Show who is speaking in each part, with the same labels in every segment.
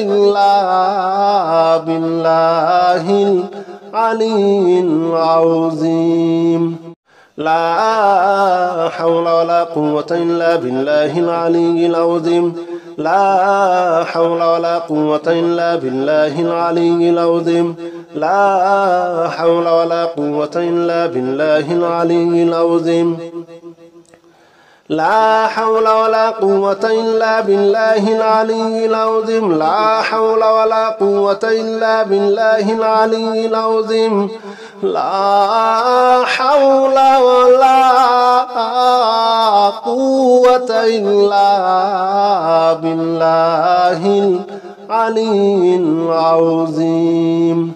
Speaker 1: إلا بالله العلي العظيم لا حول ولا قوة إلا بالله العلي العظيم لا حول ولا قوة إلا بالله العلي العظيم لا حول ولا قوة إلا بالله العلي العظيم لا حول ولا قوة إلا بالله العلي العظيم لا حول ولا قوة إلا بالله العلي العظيم لا حول ولا قوة إلا بالله العلي العظيم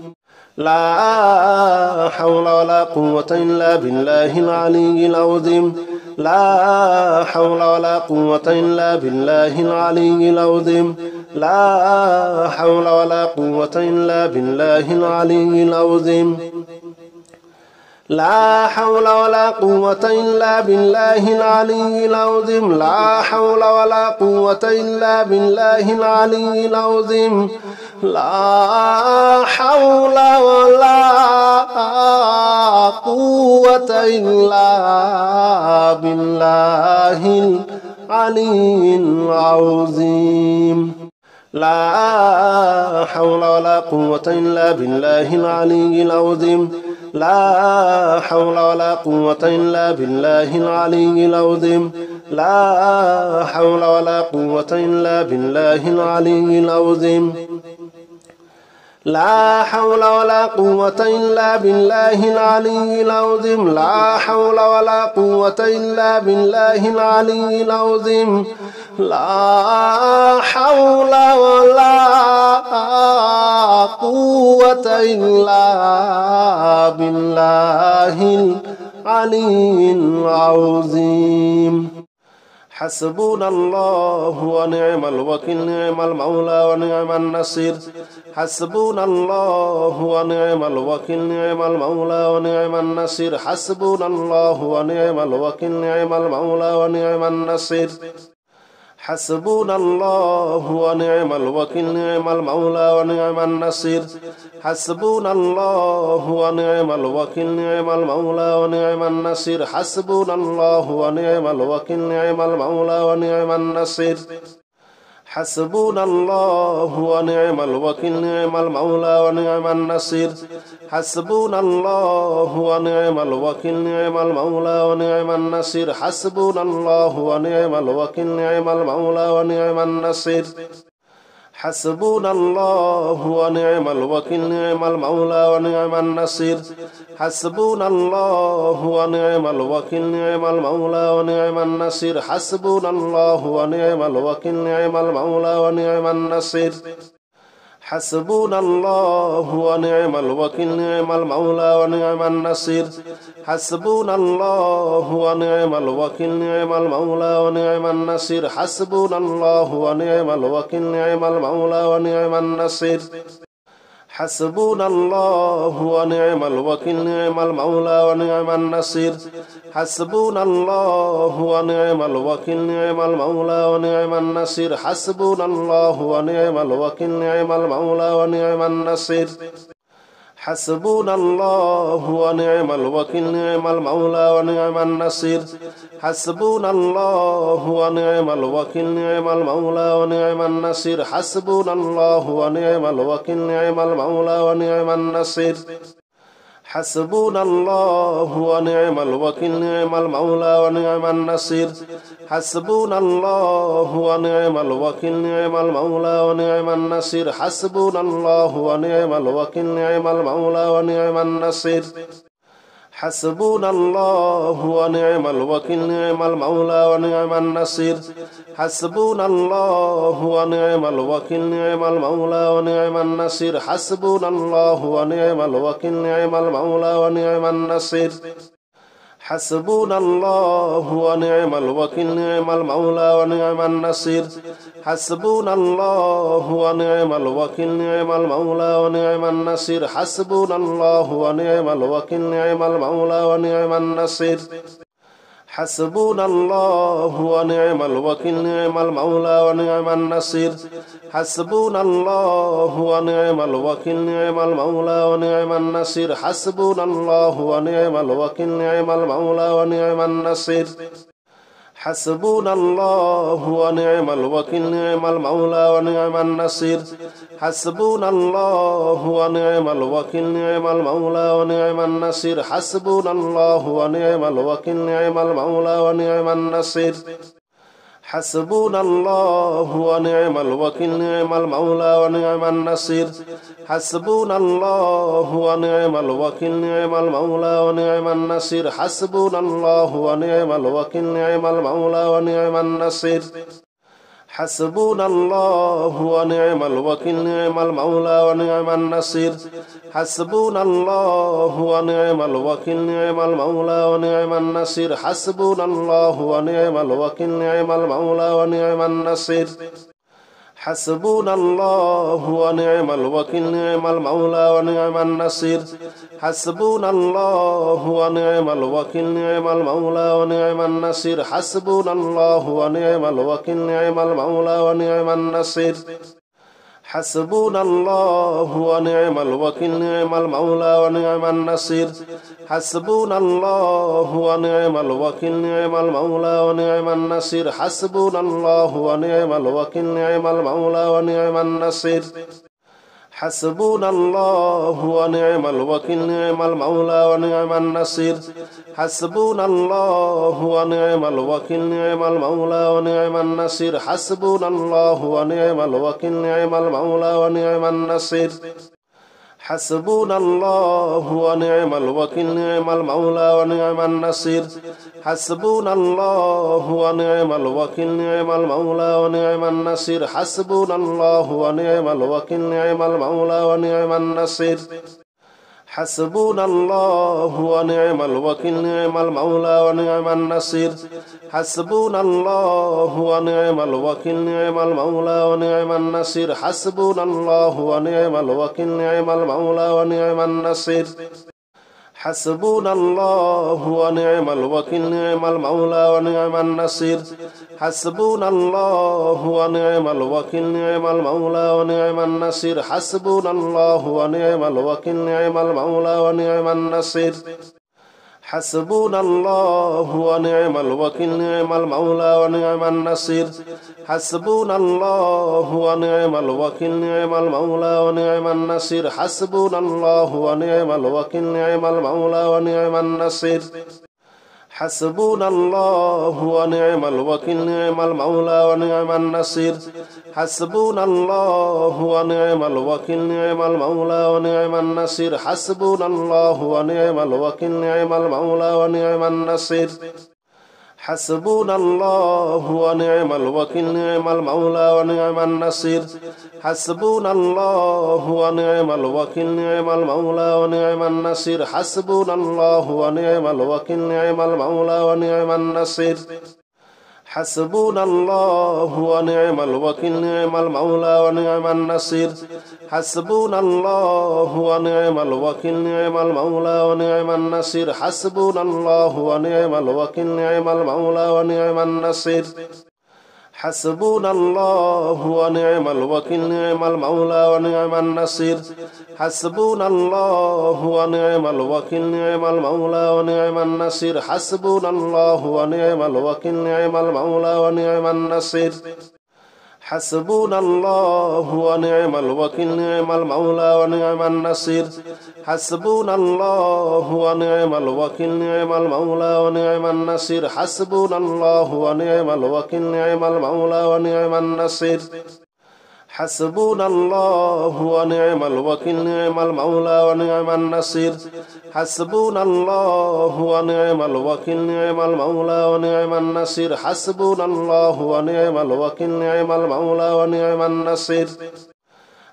Speaker 1: لا حول ولا قوة إلا بالله العلي العظيم لا حول ولا قوة إلا بالله العلي العظيم لا حول ولا قوة إلا بالله العلي العظيم لا حول ولا قوة إلا بالله العلي العظيم لا حول ولا قوة إلا بالله العلي العظيم لا حول ولا قوة إلا بالله العلي العظيم لا حول ولا قوة إلا بالله العلي العظيم لا حول ولا قوة إلا بالله العلي العظيم لا حول ولا قوة إلا بالله العلي العظيم لا حول ولا قوة إلا بالله العلي العظيم لا حول ولا قوة إلا بالله العلي العظيم لا حول ولا قوة إلا بالله العلي العظيم حسبنا الله ونعم الوكيل نعم المولى ونعم النصير حسبنا الله ونعم الوكيل نعم المولى ونعم النصير حسبنا الله ونعم الوكيل نعم المولى ونعم النصير حسبنا الله ونعم الوكيل نعم المولى ونعم النصير حسبنا الله ونعم الوكيل نعم المولى ونعم النصير حسبنا الله ونعم الوكيل نعم المولى ونعم النصير حسبنا الله ونعم الوكيل نعم المولى ونعم النصير حسبنا الله ونعم الوكيل نعم المولى ونعم النصير حسبنا الله ونعم الوكيل نعم المولى ونعم النصير حسبنا الله ونعم الوكيل نعم المولى ونعم النصير حسبنا الله ونعم الوكيل نعم المولى ونعم النصير حسبنا الله ونعم الوكيل نعم المولى ونعم النصير حسبنا الله ونعم الوكيل نعم المولى ونعم النصير حسبنا الله ونعم الوكيل نعم المولى ونعم النصير حسبنا الله ونعم الوكيل نعم المولى ونعم النصير حسبنا الله ونعم الوكيل نعم المولى ونعم النصير حسبنا الله ونعم الوكيل نعم المولى ونعم النصير حسبنا الله ونعم الوكيل نعم المولى ونعم النصير حسبنا الله ونعم الوكيل نعم المولى ونعم النصير حسبنا الله ونعم الوكيل نعم المولى ونعم النصير حسبنا الله ونعم الوكيل نعم المولى ونعم النصير حسبنا الله ونعم الوكيل نعم المولى ونعم النصير حسبنا الله ونعم الوكيل نعم المولى ونعم النصير حسبنا الله ونعم الوكيل نعم المولى ونعم النصير حسبنا الله ونعم الوكيل نعم المولى ونعم النصير حسبنا الله ونعم الوكيل نعم المولى ونعم النصير حسبنا الله ونعم الوكيل نعم المولى ونعم النصير حسبنا الله ونعم الوكيل نعم المولى ونعم النصير حسبنا الله ونعم الوكيل نعم المولى ونعم النصير حسبنا الله ونعم الوكيل نعم المولى ونعم النصير حسبنا الله ونعم الوكيل نعم المولى ونعم النصير حسبنا الله ونعم الوكيل نعم المولى ونعم النصير حسبنا الله ونعم الوكيل نعم المولى ونعم النصير حسبنا الله ونعم الوكيل نعم المولى ونعم النصير حسبنا الله ونعم الوكيل نعم المولى ونعم النصير حسبنا الله ونعم الوكيل نعم المولى ونعم النصير حسبنا الله ونعم الوكيل نعم المولى ونعم النصير حسبنا الله ونعم الوكيل نعم المولى ونعم النصير حسبنا الله ونعم الوكيل نعم المولى ونعم النصير حسبنا الله ونعم الوكيل نعم المولى ونعم النصير حسبنا الله ونعم الوكيل نعم المولى ونعم النصير حسبنا الله ونعم الوكيل نعم المولى ونعم النصير حسبنا الله ونعم الوكيل نعم المولى ونعم النصير حسبنا الله ونعم الوكيل نعم المولى ونعم النصير حسبنا الله ونعم الوكيل نعم المولى ونعم النصير حسبنا الله ونعم الوكيل نعم المولى ونعم النصير حسبنا الله ونعم الوكيل نعم المولى ونعم النصير حسبنا الله ونعم الوكيل نعم المولى ونعم النصير حسبنا الله ونعم الوكيل نعم المولى ونعم النصير حسبنا الله ونعم الوكيل نعم المولى ونعم النصير حسبنا الله ونعم الوكيل نعم المولى ونعم النصير حسبنا الله ونعم الوكيل نعم المولى ونعم النصير حسبنا الله ونعم الوكيل نعم المولى ونعم النصير حسبنا الله ونعم الوكيل نعم المولى ونعم النصير حسبنا الله ونعم الوكيل نعم المولى ونعم النصير حسبنا الله ونعم الوكيل نعم المولى ونعم النصير حسبنا الله ونعم الوكيل نعم المولى ونعم النصير حسبنا الله ونعم الوكيل نعم المولى ونعم النصير حسبنا الله ونعم الوكيل نعم المولى ونعم النصير حسبنا الله ونعم الوكيل نعم المولى ونعم النصير حسبنا الله ونعم الوكيل نعم المولى ونعم النصير حسبنا الله ونعم الوكيل نعم المولى ونعم النصير حسبنا الله ونعم الوكيل نعم المولى ونعم النصير حسبنا الله ونعم الوكيل نعم المولى ونعم النصير حسبنا الله ونعم الوكيل نعم المولى ونعم النصير حسبنا الله ونعم الوكيل نعم المولى ونعم النصير حسبنا الله ونعم الوكيل نعم المولى ونعم النصير حسبنا الله ونعم الوكيل نعم المولى ونعم النصير حسبنا الله ونعم الوكيل نعم المولى ونعم النصير حسبنا الله ونعم الوكيل نعم المولى ونعم النصير حسبنا الله ونعم الوكيل نعم المولى ونعم النصير حسبنا الله ونعم الوكيل نعم المولى ونعم النصير حسبنا الله ونعم الوكيل نعم المولى ونعم النصير حسبنا الله ونعم الوكيل نعم المولى ونعم النصير حسبنا الله ونعم الوكيل نعم المولى ونعم النصير حسبنا الله ونعم الوكيل نعم المولى ونعم النصير حسبنا الله ونعم الوكيل نعم المولى ونعم النصير حسبنا الله ونعم الوكيل نعم المولى ونعم النصير حسبنا الله ونعم الوكيل نعم المولى ونعم النصير حسبنا الله ونعم الوكيل نعم المولى ونعم النصير حسبنا الله ونعم الوكيل نعم المولى ونعم النصير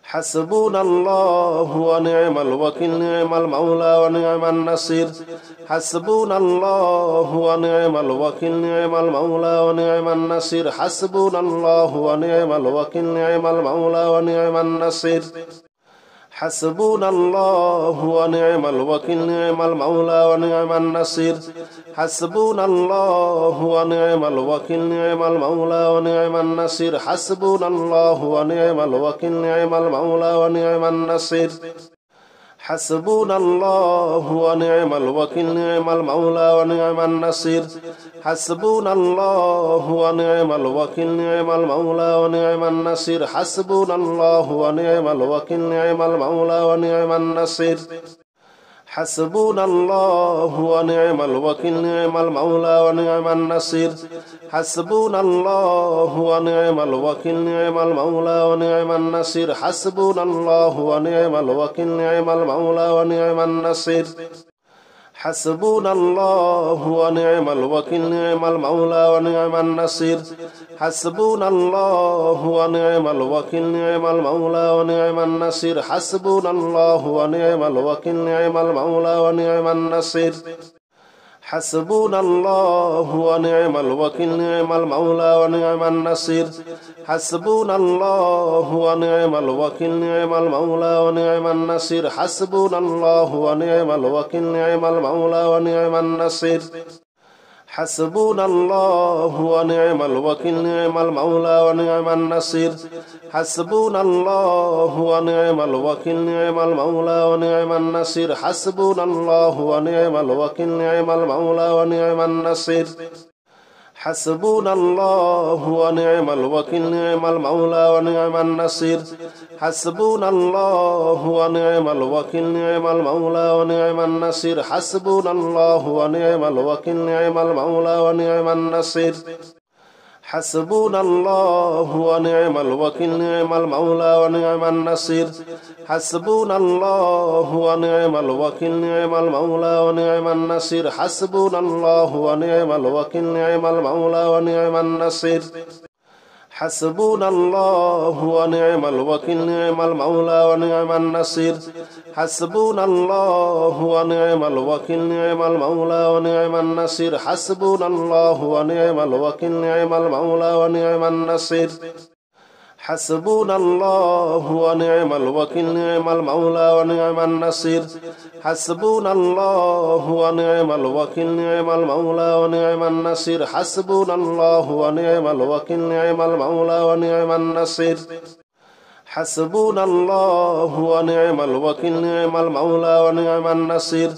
Speaker 1: حسبنا الله ونعم الوكيل نعم المولى ونعم النصير حسبنا الله ونعم الوكيل نعم المولى ونعم النصير حسبنا الله ونعم الوكيل نعم المولى ونعم النصير حسبنا الله ونعم الوكيل نعم المولى ونعم النصير حسبنا الله ونعم الوكيل نعم المولى ونعم النصير حسبنا الله ونعم الوكيل نعم المولى ونعم النصير حسبنا الله ونعم الوكيل نعم المولى ونعم النصير حسبنا الله ونعم الوكيل نعم المولى ونعم النصير حسبنا الله ونعم الوكيل نعم المولى ونعم النصير حسبنا الله ونعم الوكيل نعم المولى ونعم النصير حسبنا الله ونعم الوكيل نعم المولى ونعم النصير حسبنا الله ونعم الوكيل نعم المولى ونعم النصير حسبنا الله ونعم الوكيل نعم المولى ونعم النصير حسبنا الله ونعم الوكيل نعم المولى ونعم النصير حسبنا الله ونعم الوكيل نعم المولى ونعم النصير حسبنا الله ونعم الوكيل نعم المولى ونعم النصير حسبنا الله ونعم الوكيل نعم المولى ونعم النصير حسبنا الله ونعم الوكيل نعم المولى ونعم النصير حسبنا الله ونعم الوكيل نعم المولى ونعم النصير حسبنا الله ونعم الوكيل نعم المولى ونعم النصير حسبنا الله ونعم الوكيل نعم المولى ونعم النصير حسبنا الله ونعم الوكيل نعم المولى ونعم النصير حسبنا الله ونعم الوكيل نعم المولى ونعم النصير حسبنا الله ونعم الوكيل نعم المولى ونعم النصير حسبنا الله ونعم الوكيل نعم المولى ونعم النصير حسبنا الله ونعم الوكيل نعم المولى ونعم النصير حسبنا الله ونعم الوكيل نعم المولى ونعم النصير حسبنا الله ونعم الوكيل نعم المولى ونعم النصير حسبنا الله ونعم الوكيل نعم المولى ونعم النصير حسبنا الله ونعم الوكيل نعم المولى ونعم النصير حسبنا الله ونعم الوكيل نعم المولى ونعم النصير حسبنا الله ونعم الوكيل نعم المولى ونعم النصير حسبنا الله ونعم الوكيل نعم المولى ونعم النصير حسبنا الله ونعم الوكيل نعم المولى ونعم النصير حسبنا الله ونعم الوكيل نعم المولى ونعم النصير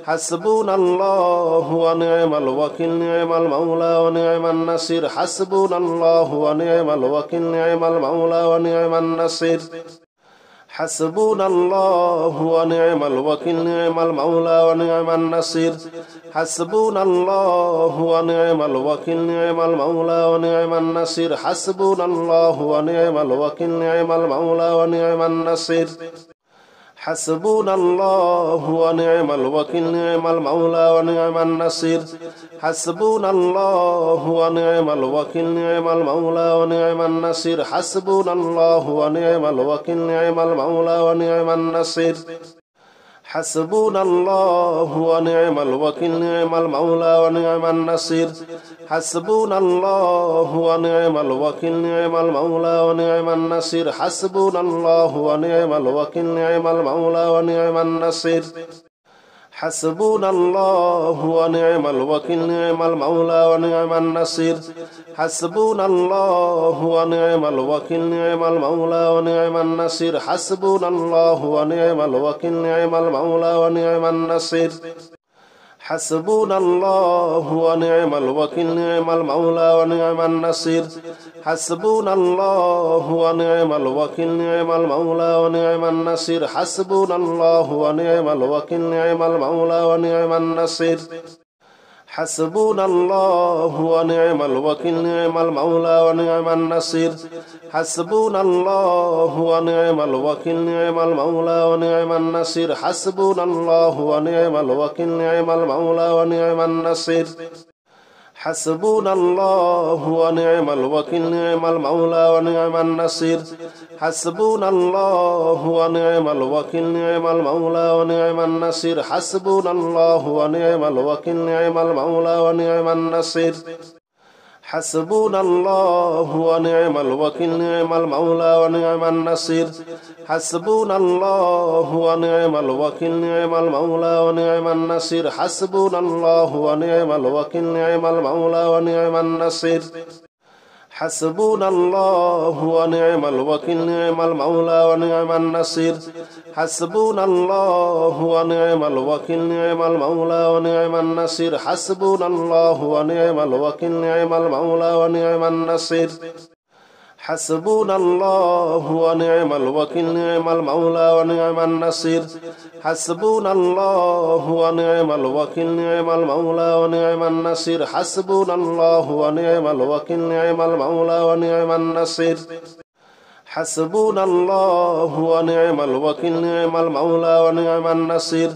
Speaker 1: حسبنا الله ونعم الوكيل نعم المولى ونعم النصير حسبنا الله ونعم الوكيل نعم المولى ونعم النصير حسبنا الله ونعم الوكيل نعم المولى ونعم النصير حسبنا الله ونعم الوكيل نعم المولى ونعم النصير حسبنا الله ونعم الوكيل نعم المولى ونعم النصير حسبنا الله ونعم الوكيل نعم المولى ونعم النصير حسبنا الله ونعم الوكيل نعم المولى ونعم النصير حسبنا الله ونعم الوكيل نعم المولى ونعم النصير حسبنا الله ونعم الوكيل نعم المولى ونعم النصير حسبنا الله ونعم الوكيل نعم المولى ونعم النصير حسبنا الله ونعم الوكيل نعم المولى ونعم النصير حسبنا الله ونعم الوكيل نعم المولى ونعم النصير حسبنا الله ونعم الوكيل نعم المولى ونعم النصير حسبنا الله ونعم الوكيل نعم المولى ونعم النصير حسبنا الله ونعم الوكيل نعم المولى ونعم النصير حسبنا الله ونعم الوكيل نعم المولى ونعم النصير حسبنا الله ونعم الوكيل نعم المولى ونعم النصير حسبنا الله ونعم الوكيل نعم المولى ونعم النصير حسبنا الله ونعم الوكيل نعم المولى ونعم النصير حسبنا الله ونعم الوكيل نعم المولى ونعم النصير حسبنا الله ونعم الوكيل نعم المولى ونعم النصير حسبنا الله ونعم الوكيل نعم المولى ونعم النصير حسبنا الله ونعم الوكيل نعم المولى ونعم النصير حسبنا الله ونعم الوكيل نعم المولى ونعم النصير حسبنا الله ونعم الوكيل نعم المولى ونعم النصير حسبنا الله ونعم الوكيل نعم المولى ونعم النصير حسبنا الله ونعم الوكيل نعم المولى ونعم النصير حسبنا الله ونعم الوكيل نعم المولى ونعم النصير حسبنا الله ونعم الوكيل نعم المولى ونعم النصير حسبنا الله ونعم الوكيل نعم المولى ونعم النصير حسبنا الله ونعم الوكيل نعم المولى ونعم النصير حسبنا الله ونعم الوكيل نعم المولى ونعم النصير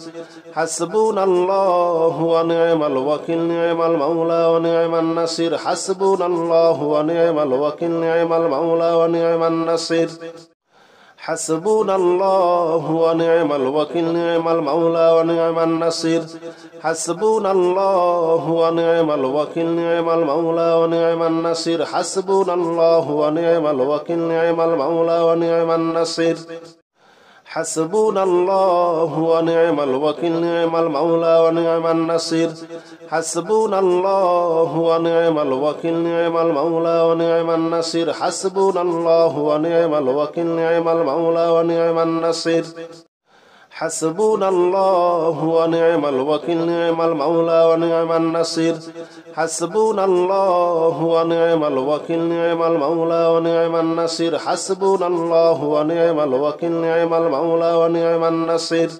Speaker 1: حسبنا الله ونعم الوكيل نعم المولى ونعم النصير حسبنا الله ونعم الوكيل نعم المولى ونعم النصير حسبنا الله ونعم الوكيل نعم المولى ونعم النصير حسبنا الله ونعم الوكيل نعم المولى ونعم النصير حسبنا الله ونعم الوكيل نعم المولى ونعم النصير حسبنا الله ونعم الوكيل نعم المولى ونعم النصير حسبنا الله ونعم الوكيل نعم المولى ونعم النصير حسبنا الله ونعم الوكيل نعم المولى ونعم النصير حسبنا الله ونعم الوكيل نعم المولى ونعم النصير حسبنا الله ونعم الوكيل نعم المولى ونعم النصير حسبنا الله ونعم الوكيل نعم المولى ونعم النصير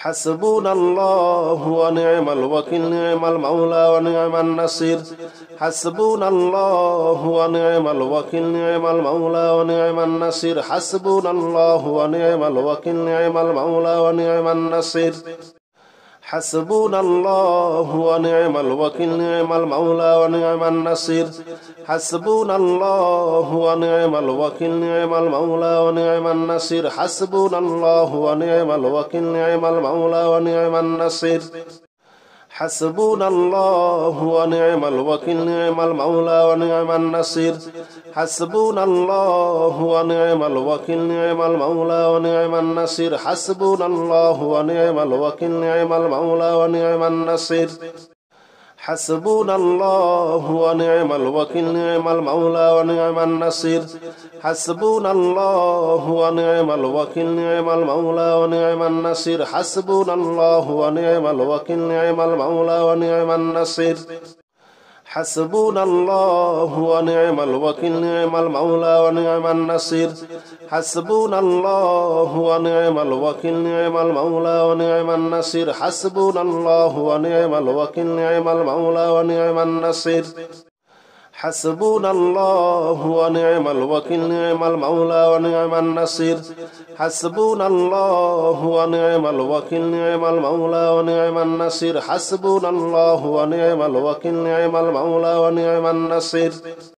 Speaker 1: حسبنا الله ونعم الوكيل نعم المولى ونعم النصير حسبنا الله ونعم الوكيل نعم المولى ونعم النصير حسبنا الله ونعم الوكيل نعم المولى ونعم النصير حسبنا الله ونعم الوكيل نعم المولى ونعم النصير حسبنا الله ونعم الوكيل نعم المولى ونعم النصير حسبنا الله ونعم الوكيل نعم المولى ونعم النصير حسبنا الله ونعم الوكيل نعم المولى ونعم النصير حسبنا الله ونعم الوكيل نعم المولى ونعم النصير حسبنا الله ونعم الوكيل نعم المولى ونعم النصير حسبنا الله ونعم الوكيل نعم المولى ونعم النصير حسبنا الله ونعم الوكيل نعم المولى ونعم النصير حسبنا الله ونعم الوكيل نعم المولى ونعم النصير حسبنا الله ونعم الوكيل نعم المولى ونعم النصير حسبنا الله ونعم الوكيل نعم المولى ونعم النصير حسبنا الله ونعم الوكيل نعم المولى ونعم النصير حسبنا الله ونعم الوكيل نعم المولى ونعم النصير حسبنا الله ونعم الوكيل نعم المولى ونعم النصير حسبنا الله ونعم الوكيل نعم المولى ونعم النصير